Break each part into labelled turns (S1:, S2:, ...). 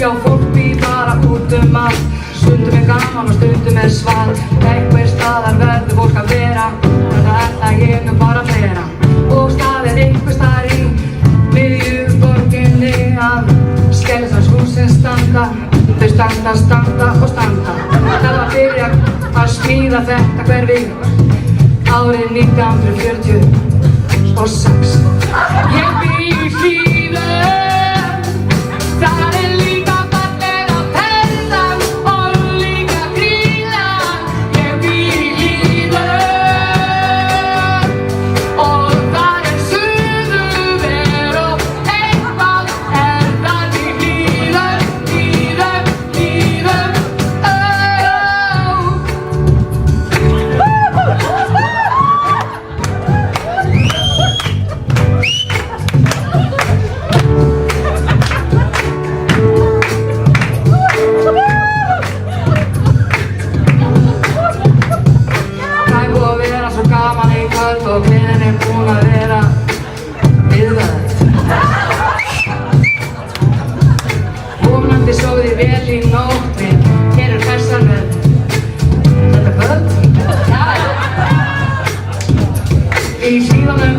S1: Já, fólk býr bara út allt, stundum gaman og stundum svalt. Einhver staðar verður fólk að vera, en það ætla ég nú bara að vera. Og staðir einhver staðar í miðju borginni að Skeljasandshúsin standa. Þau standa og standa. Það var byrjað að smíða þetta hverfi árið 1946. Ég bý í Hlíðum, þar líka fallega perlan og líka grílan. Ég bý í Hlíðum og þar suðuver og eitthvað þar í Hlíðum, og gleðin búin að vera viðvæð. Vonandi sofið þið vel í nótt, við gerum fessan með þetta kvöld. Í Hlíðunum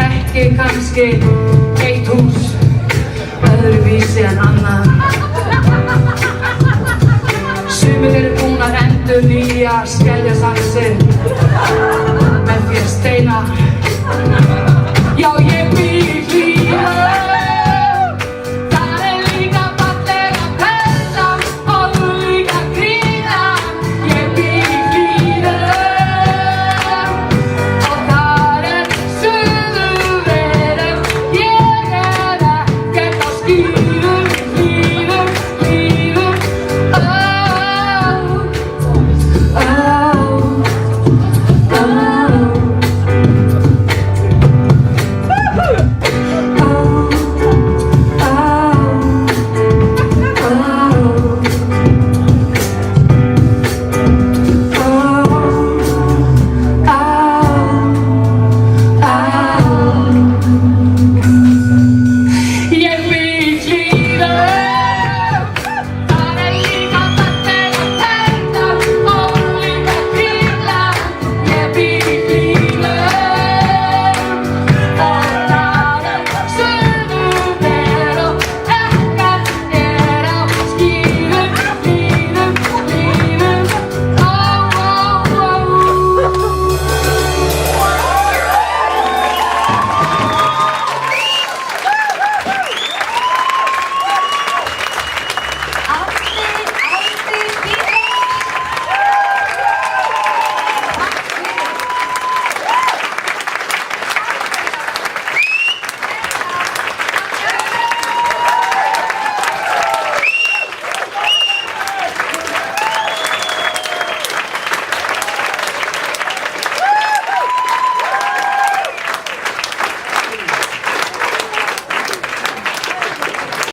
S1: ekki kannski eitt hús öðruvísi en annað. Sumir eru búin að endurnýja Skeljasandinn með því að steina